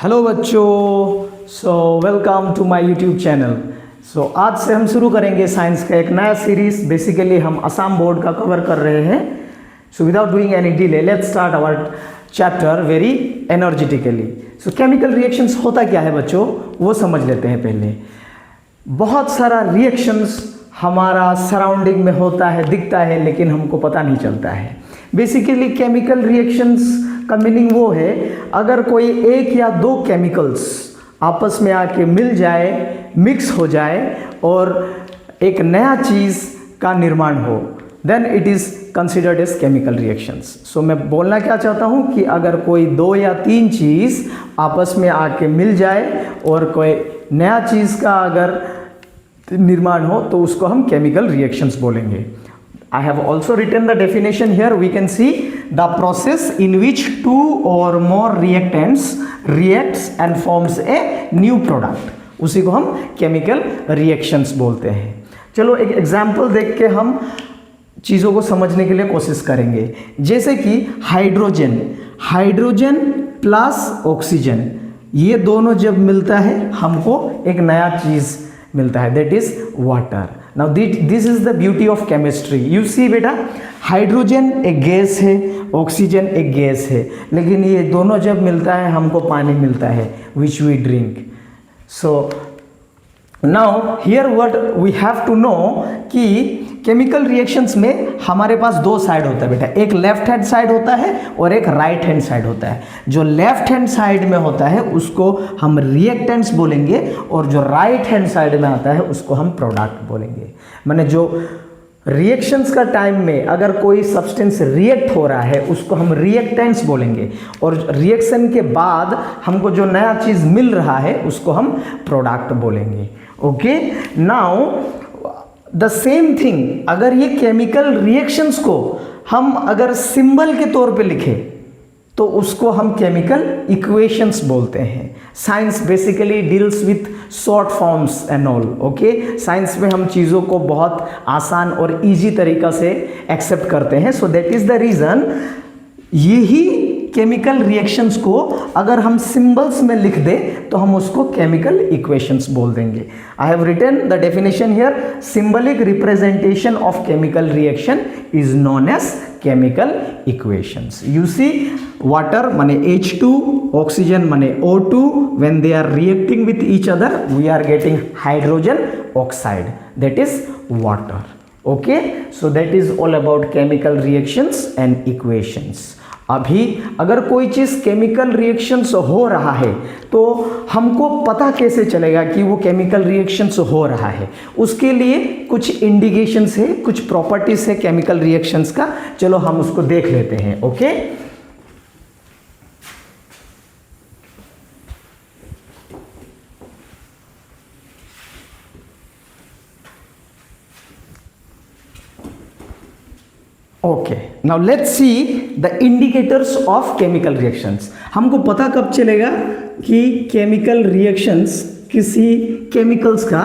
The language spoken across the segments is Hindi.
हेलो बच्चों, welcome to my YouTube channel. आज से हम शुरू करेंगे साइंस का एक नया सीरीज। बेसिकली हम असम बोर्ड का कवर कर रहे हैं। Without doing any delay let's start our chapter very energetically. Chemical reactions होता क्या है बच्चों, वो समझ लेते हैं पहले। बहुत सारा रिएक्शंस हमारा सराउंडिंग में होता है, दिखता है, लेकिन हमको पता नहीं चलता है। बेसिकली केमिकल रिएक्शंस का मीनिंग वो है, अगर कोई एक या दो केमिकल्स आपस में आके मिल जाए, मिक्स हो जाए और एक नया चीज़ का निर्माण हो, then it is considered as chemical reactions. मैं बोलना क्या चाहता हूँ कि अगर कोई दो या तीन चीज़ आपस में आके मिल जाए और कोई नया चीज़ का अगर निर्माण हो तो उसको हम केमिकल रिएक्शंस बोलेंगे। I have also written the definition here. We can see the process in which two or more reactants reacts and forms a new product. उसी को हम केमिकल रिएक्शंस बोलते हैं। चलो एक एग्जाम्पल देख के हम चीज़ों को समझने के लिए कोशिश करेंगे। जैसे कि हाइड्रोजन प्लस ऑक्सीजन, ये दोनों जब मिलता है हमको एक नया चीज़ मिलता है, that is water. Now this is the beauty of chemistry. You see बेटा, हाइड्रोजन एक गैस है, ऑक्सीजन एक गैस है, लेकिन ये दोनों जब मिलता है हमको पानी मिलता है, which we drink. So now here what we have to know कि केमिकल रिएक्शंस में हमारे पास दो साइड होता है बेटा, एक लेफ्ट हैंड साइड होता है और एक राइट हैंड साइड होता है। जो लेफ्ट हैंड साइड में होता है उसको हम रिएक्टेंट्स बोलेंगे और जो राइट हैंड साइड में आता है उसको हम प्रोडक्ट बोलेंगे। माने जो रिएक्शंस का टाइम में अगर कोई सब्सटेंस रिएक्ट हो रहा है उसको हम रिएक्टेंट्स बोलेंगे, और रिएक्शन के बाद हमको जो नया चीज़ मिल रहा है उसको हम प्रोडक्ट बोलेंगे। Okay, now the same thing, अगर ये केमिकल रिएक्शंस को हम अगर सिंबल के तौर पे लिखें तो उसको हम केमिकल इक्वेशंस बोलते हैं। Science basically deals with short forms and all. Okay, science में हम चीज़ों को बहुत आसान और इजी तरीका से एक्सेप्ट करते हैं। So that is the reason यही केमिकल रिएक्शंस को अगर हम सिंबल्स में लिख दें तो हम उसको केमिकल इक्वेशंस बोल देंगे। I have written the definition here. Symbolic representation of chemical reaction is known as chemical equations. You see, water माने H2, ऑक्सीजन माने O2, when they are reacting with each other we are getting hydrogen oxide, that is water. Okay, so that is all about chemical reactions and equations. अभी अगर कोई चीज़ केमिकल रिएक्शंस हो रहा है तो हमको पता कैसे चलेगा कि वो केमिकल रिएक्शंस हो रहा है? उसके लिए कुछ इंडिकेशंस है, कुछ प्रॉपर्टीज है केमिकल रिएक्शंस का। चलो हम उसको देख लेते हैं। Okay, okay, now let's see the indicators of chemical reactions. हमको पता कब चलेगा कि केमिकल रिएक्शंस किसी केमिकल्स का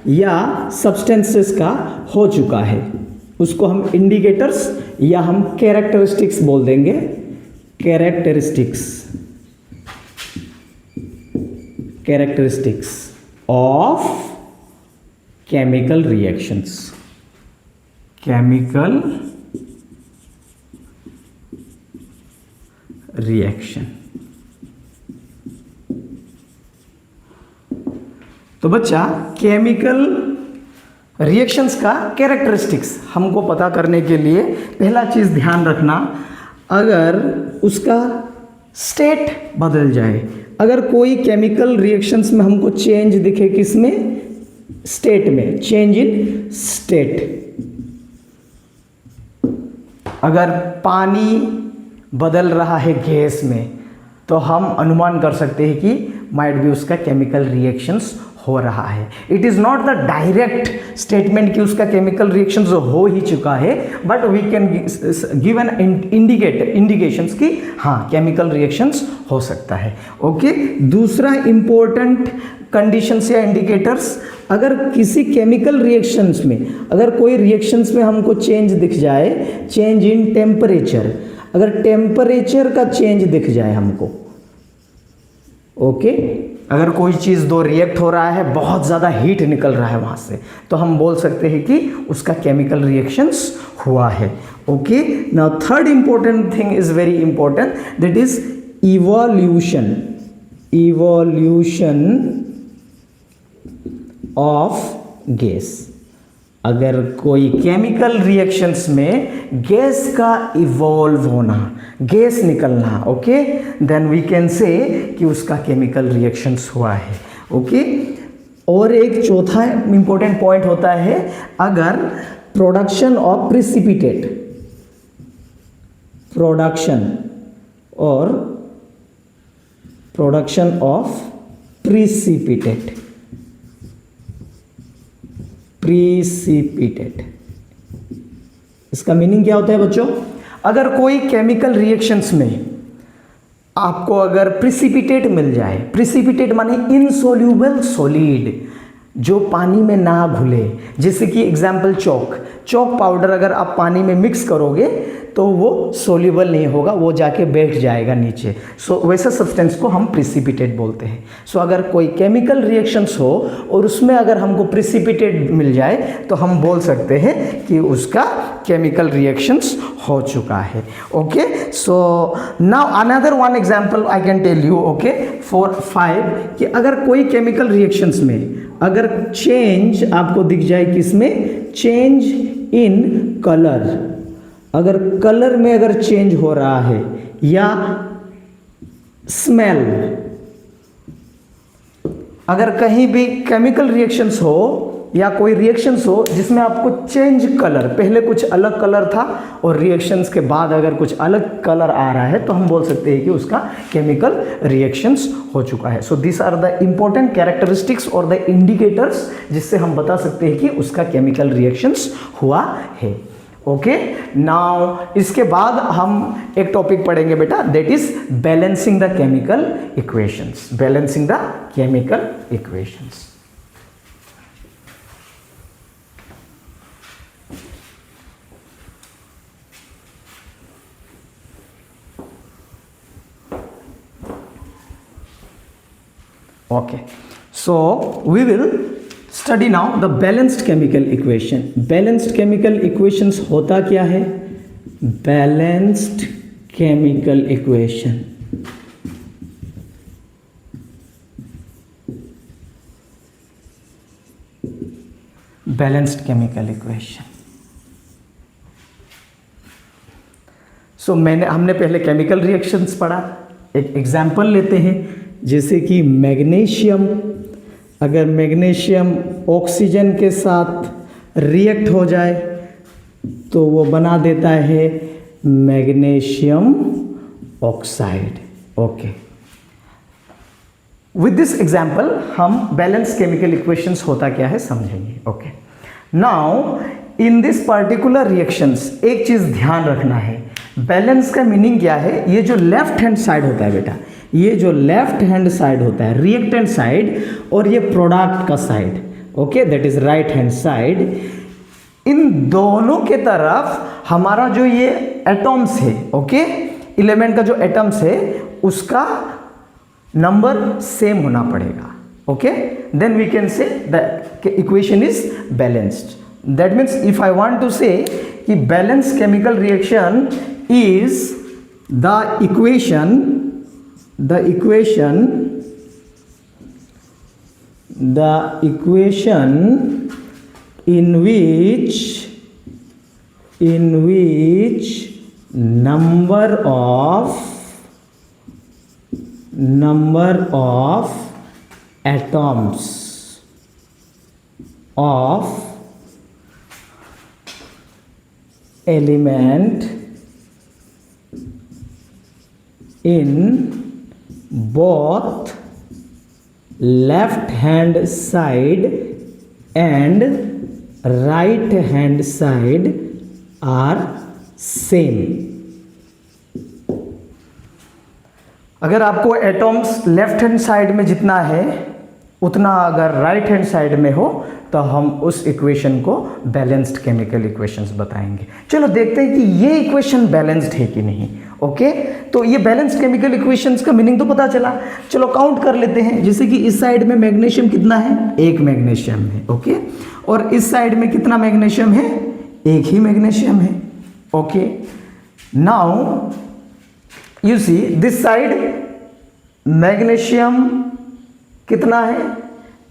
या सब्सटेंसेस का हो चुका है, उसको हम इंडिकेटर्स या हम कैरेक्टरिस्टिक्स बोल देंगे। Characteristics of chemical reactions. Chemical reaction. तो बच्चा, केमिकल रिएक्शंस का कैरेक्टरिस्टिक्स हमको पता करने के लिए पहला चीज़ ध्यान रखना, अगर उसका स्टेट बदल जाए, अगर कोई केमिकल रिएक्शंस में हमको चेंज दिखे, किसमें? स्टेट में, चेंज इन स्टेट। अगर पानी बदल रहा है गैस में तो हम अनुमान कर सकते हैं कि माइट भी उसका केमिकल रिएक्शंस हो रहा है। It is not the direct statement कि उसका केमिकल रिएक्शंस हो ही चुका है, but we can give an indications कि हाँ केमिकल रिएक्शंस हो सकता है। ओके, दूसरा इंपॉर्टेंट कंडीशंस या इंडिकेटर्स, अगर किसी केमिकल रिएक्शंस में, अगर कोई रिएक्शंस में हमको चेंज दिख जाए, चेंज इन टेम्परेचर, अगर टेम्परेचर का चेंज दिख जाए हमको, ओके अगर कोई चीज़ दो रिएक्ट हो रहा है, बहुत ज़्यादा हीट निकल रहा है वहाँ से, तो हम बोल सकते हैं कि उसका केमिकल रिएक्शंस हुआ है। Okay now third important thing is very important, that is evolution of gas. अगर कोई केमिकल रिएक्शंस में गैस का इवॉल्व होना, गैस निकलना, okay then we can say कि उसका केमिकल रिएक्शंस हुआ है। ओके और एक चौथा इंपॉर्टेंट पॉइंट होता है, अगर production of precipitate, production of precipitate, इसका मीनिंग क्या होता है बच्चों? अगर कोई केमिकल रिएक्शंस में आपको अगर प्रिसिपिटेट मिल जाए, प्रिसिपिटेट माने इनसोल्यूबल सॉलिड, जो पानी में ना घुले, जैसे कि एग्जाम्पल चॉक पाउडर अगर आप पानी में मिक्स करोगे तो वो सोल्यूबल नहीं होगा, वो जाके बैठ जाएगा नीचे। वैसे सब्सटेंस को हम प्रिसिपिटेट बोलते हैं। अगर कोई केमिकल रिएक्शंस हो और उसमें अगर हमको प्रिसिपिटेट मिल जाए तो हम बोल सकते हैं कि उसका केमिकल रिएक्शंस हो चुका है। Okay now another one example I can tell you, okay 4-5, कि अगर कोई केमिकल रिएक्शंस में अगर चेंज आपको दिख जाए, किसमें? चेंज इन कलर, अगर कलर में अगर चेंज हो रहा है, या स्मेल, अगर कहीं भी केमिकल रिएक्शंस हो या कोई रिएक्शंस हो जिसमें आपको चेंज कलर, पहले कुछ अलग कलर था और रिएक्शंस के बाद अगर कुछ अलग कलर आ रहा है, तो हम बोल सकते हैं कि उसका केमिकल रिएक्शंस हो चुका है। So this are the important characteristics और द इंडिकेटर्स जिससे हम बता सकते हैं कि उसका केमिकल रिएक्शंस हुआ है। ओके नाउ इसके बाद हम एक टॉपिक पढ़ेंगे बेटा, that is balancing the chemical equations, balancing the chemical equations. Okay, so we will study now the balanced chemical equation. Balanced chemical equations होता क्या है? Balanced chemical equation. Balanced chemical equation. So हमने पहले केमिकल रिएक्शंस पढ़ा, एक एग्जाम्पल लेते हैं, जैसे कि मैग्नीशियम, अगर मैग्नीशियम ऑक्सीजन के साथ रिएक्ट हो जाए तो वो बना देता है magnesium oxide. Okay with this example हम बैलेंस केमिकल इक्वेशंस होता क्या है समझेंगे। Okay now in this particular reactions एक चीज़ ध्यान रखना है, बैलेंस का मीनिंग क्या है? ये जो लेफ्ट हैंड साइड होता है बेटा, ये जो लेफ्ट हैंड साइड होता है रिएक्टेंट साइड, और ये प्रोडक्ट का side, okay that is right hand side, इन दोनों के तरफ हमारा जो ये एटॉम्स है, ओके एलिमेंट का जो एटम्स है उसका नंबर सेम होना पड़ेगा। Okay then we can say the equation is balanced. That means if I want to say कि balance chemical reaction is the equation in which number of atoms of element in both left hand side and right hand side are same। अगर आपको एटॉम्स लेफ्ट हैंड साइड में जितना है उतना अगर राइट हैंड साइड में हो तो हम उस इक्वेशन को बैलेंस्ड केमिकल इक्वेशंस बताएंगे। चलो देखते हैं कि ये इक्वेशन बैलेंस्ड है कि नहीं। ओके तो ये बैलेंस केमिकल इक्वेशंस का मीनिंग तो पता चला। चलो काउंट कर लेते हैं। जैसे कि इस साइड में मैग्नीशियम कितना है, एक मैग्नीशियम है, ओके, और इस साइड में कितना मैग्नीशियम है, एक ही मैग्नीशियम है, okay. Now you see this side magnesium कितना है,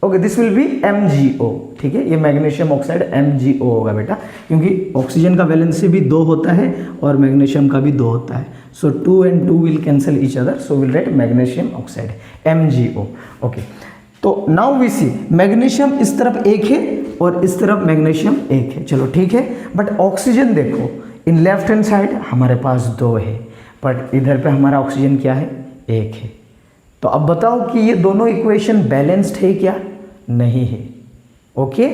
okay, this will be MgO, ठीक है, ये मैग्नीशियम ऑक्साइड MgO होगा बेटा, क्योंकि ऑक्सीजन का वैलेंसी भी 2 होता है और मैग्नीशियम का भी 2 होता है। सो 2 and 2 will cancel each other, so will write magnesium oxide MgO, okay. तो नाउ वी सी मैग्नीशियम इस तरफ एक है और इस तरफ मैग्नीशियम एक है, चलो ठीक है। बट ऑक्सीजन देखो, इन लेफ्ट हैंड साइड हमारे पास 2 है, बट इधर पे हमारा ऑक्सीजन क्या है, 1 है। तो अब बताओ कि ये दोनों इक्वेशन बैलेंस्ड है क्या, नहीं है, okay,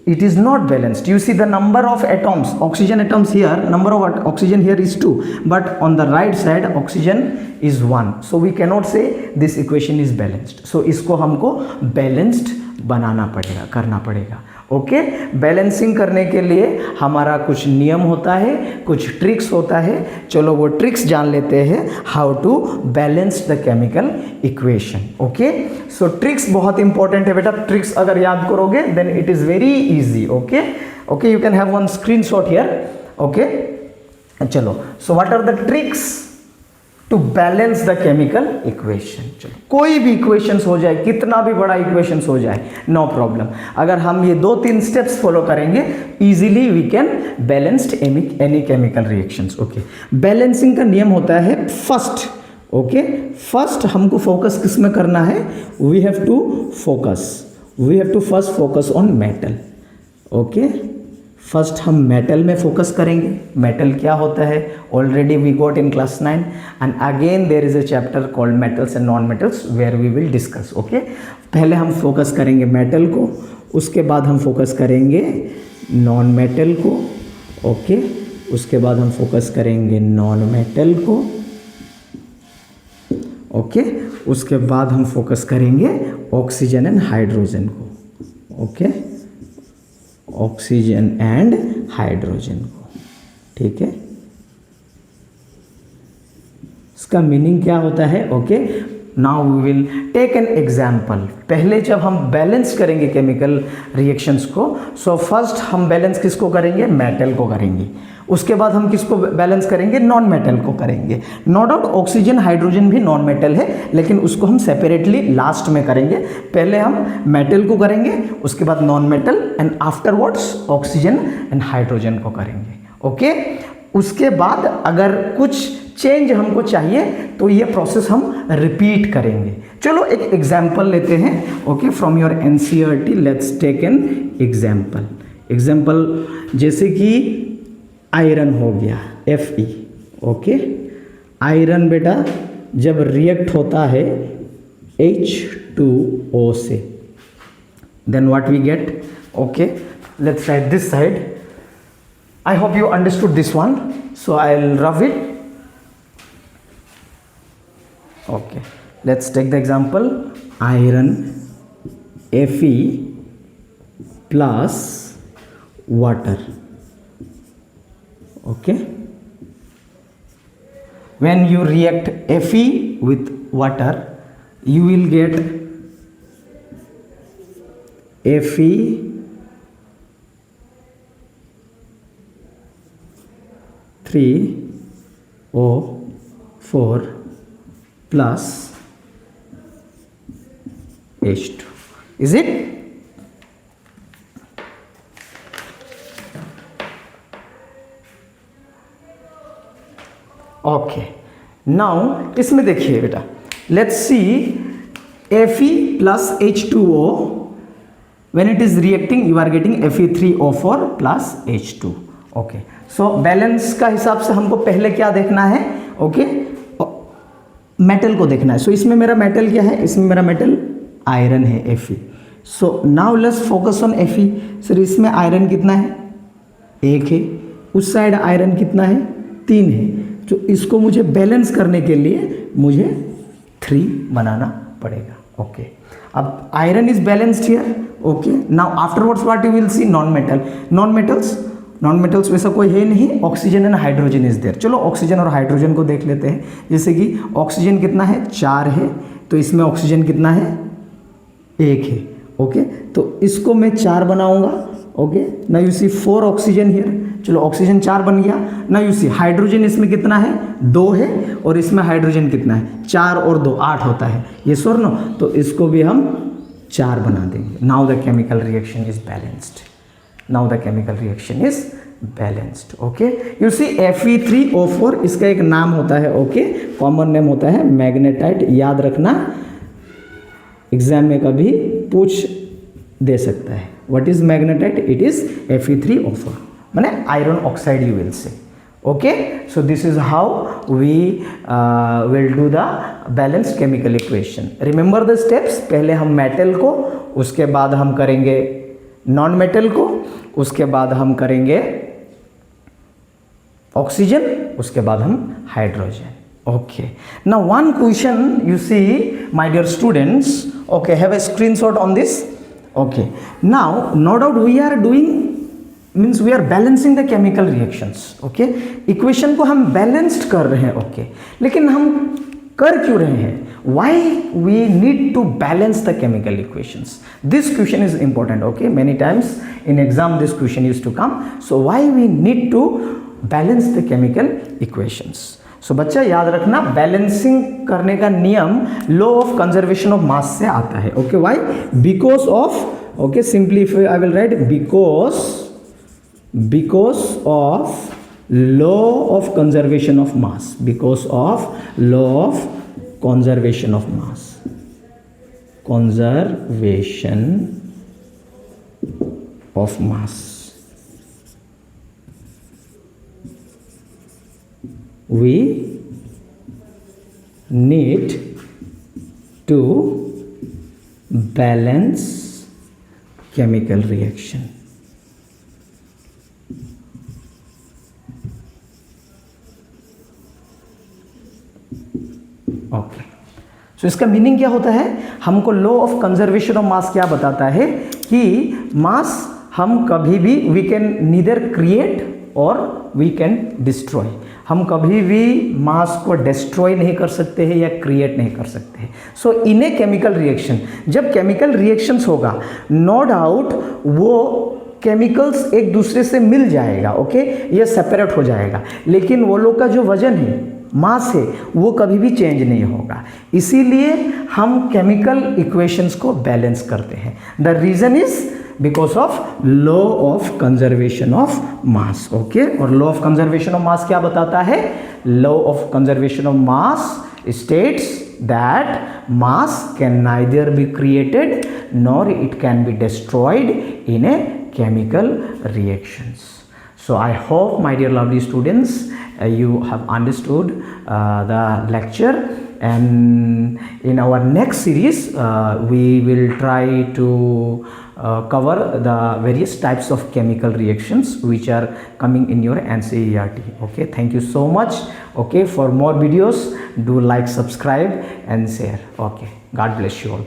it is not balanced. You see the number of atoms, oxygen atoms here, number of oxygen here is 2, but on the right side oxygen is 1, so we cannot say this equation is balanced. So इसको हमको बैलेंस्ड बनाना पड़ेगा, करना पड़ेगा, ओके। बैलेंसिंग करने के लिए हमारा कुछ नियम होता है, कुछ ट्रिक्स होता है, चलो वो ट्रिक्स जान लेते हैं, how to balance the chemical equation, okay. So tricks बहुत इंपॉर्टेंट है बेटा, ट्रिक्स अगर याद करोगे then it is very easy, okay okay. You can have one screenshot here, okay. चलो, so what are the tricks to balance the chemical equation. चलो, कोई भी इक्वेशंस हो जाए, कितना भी बड़ा इक्वेशंस हो जाए, नो प्रॉब्लम, अगर हम ये 2-3 स्टेप्स फॉलो करेंगे easily we can balanced any chemical reactions, okay. Balancing का नियम होता है फर्स्ट, ओके, फर्स्ट हमको फोकस किस में करना है, we have to first focus on metal, okay. First हम मेटल में फोकस करेंगे। मेटल क्या होता है, already we got in class 9 and again there is a chapter called metals and non metals where we will discuss, okay. पहले हम फोकस करेंगे मेटल को, उसके बाद हम फोकस करेंगे नॉन मेटल को, ओके, उसके बाद हम फोकस करेंगे नॉन मेटल को, ओके, उसके बाद हम फोकस करेंगे ऑक्सीजन एंड हाइड्रोजन को, ओके, ऑक्सीजन एंड हाइड्रोजन को, ठीक है। इसका मीनिंग क्या होता है, okay. Now we will take an example. पहले जब हम बैलेंस करेंगे केमिकल रिएक्शंस को, सो फर्स्ट हम बैलेंस किसको करेंगे, मेटल को करेंगे, उसके बाद हम किसको बैलेंस करेंगे, नॉन मेटल को करेंगे। नो डाउट ऑक्सीजन हाइड्रोजन भी नॉन मेटल है, लेकिन उसको हम सेपरेटली लास्ट में करेंगे। पहले हम मेटल को करेंगे, उसके बाद non metal and afterwards oxygen and hydrogen को करेंगे, ओके। उसके बाद अगर कुछ चेंज हमको चाहिए तो ये प्रोसेस हम रिपीट करेंगे। चलो एक एग्जाम्पल लेते हैं, okay, from your NCERT let's take an example जैसे कि आयरन हो गया Fe, ओके। आयरन बेटा जब रिएक्ट होता है H2O से, then what we get, okay. Let's write this side, I hope you understood this one, so I will rub it, okay. Let's take the example iron Fe plus water, okay. When you react Fe with water you will get Fe (3O4) plus H2, is it? Okay, now इसमें देखिए बेटा, let's see Fe plus H2O, when it is reacting you are getting Fe3O4 plus H2, okay. So balance का हिसाब से हमको पहले क्या देखना है, ओके, मेटल को देखना है। सो इसमें मेरा मेटल क्या है, इसमें मेरा मेटल आयरन है Fe। So now let's focus on Fe। Sir इसमें आयरन कितना है, 1 है, उस साइड आयरन कितना है, 3 है। तो इसको मुझे बैलेंस करने के लिए मुझे 3 बनाना पड़ेगा, ओके। अब iron is balanced here, okay. Now afterwards what you will see, non metals, non metals वैसा कोई है नहीं, oxygen and hydrogen is there. चलो ऑक्सीजन और हाइड्रोजन को देख लेते हैं। जैसे कि ऑक्सीजन कितना है, 4 है, तो इसमें ऑक्सीजन कितना है, 1 है। ओके, तो इसको मैं 4 बनाऊंगा। ओके, ना यू सी 4 ऑक्सीजन हियर। चलो ऑक्सीजन 4 बन गया। ना यू सी हाइड्रोजन इसमें कितना है, 2 है, और इसमें हाइड्रोजन कितना है, 4 और 2 8 होता है, ये और नो, तो इसको भी हम 4 बना देंगे। Now the chemical reaction is balanced. Now the chemical reaction is balanced. Okay, you see Fe3O4 इसका एक नाम होता है। ओके, कॉमन नेम होता है मैग्नेटाइट। याद रखना, एग्जाम में कभी पूछ दे सकता है। What is magnetite? It is Fe3O4, माने iron oxide you will say. Okay, so this is how we will do the balanced chemical equation. Remember the steps, पहले हम मेटल को, उसके बाद हम करेंगे नॉन मेटल को, उसके बाद हम करेंगे ऑक्सीजन, उसके बाद हम hydrogen. Okay, now one question you see my dear students. Okay, have a screenshot on this. Okay, now no doubt we are doing means we are balancing the chemical reactions. Okay, equation को हम बैलेंस्ड कर रहे हैं। ओके, लेकिन हम कर क्यों रहे हैं? Why we need to balance the chemical equations? This question is important. Okay, many times in exam this question used to come. So why we need to balance the chemical equations? So बच्चा याद रखना, बैलेंसिंग करने का नियम लॉ ऑफ कंजर्वेशन ऑफ मास से आता है। Okay, why? Because of, okay, simply if I will write because of law of conservation of mass, because of law of conservation of mass, conservation of mass, we need to balance chemical reaction. Okay, so इसका मीनिंग क्या होता है? हमको law of conservation of mass क्या बताता है कि मास हम कभी भी, वी कैन नीदर क्रिएट और वी कैन डिस्ट्रॉय। हम कभी भी मास को डिस्ट्रॉय नहीं कर सकते हैं या क्रिएट नहीं कर सकते हैं। सो इन ए केमिकल रिएक्शन, जब केमिकल रिएक्शंस होगा, नो डाउट वो केमिकल्स एक दूसरे से मिल जाएगा। ओके, ये सेपरेट हो जाएगा, लेकिन वो लोग का जो वजन है, मास है, वो कभी भी चेंज नहीं होगा। इसीलिए हम केमिकल इक्वेशंस को बैलेंस करते हैं। The reason is because of law of conservation of mass. Okay, और law of conservation of mass क्या बताता है? Law of conservation of mass states that mass can neither be created nor it can be destroyed in a chemical reactions. So I hope, my dear lovely students, you have understood the lecture, and in our next series we will try to cover the various types of chemical reactions which are coming in your NCERT. Okay, thank you so much. Okay, for more videos do like, subscribe and share. Okay, God bless you all.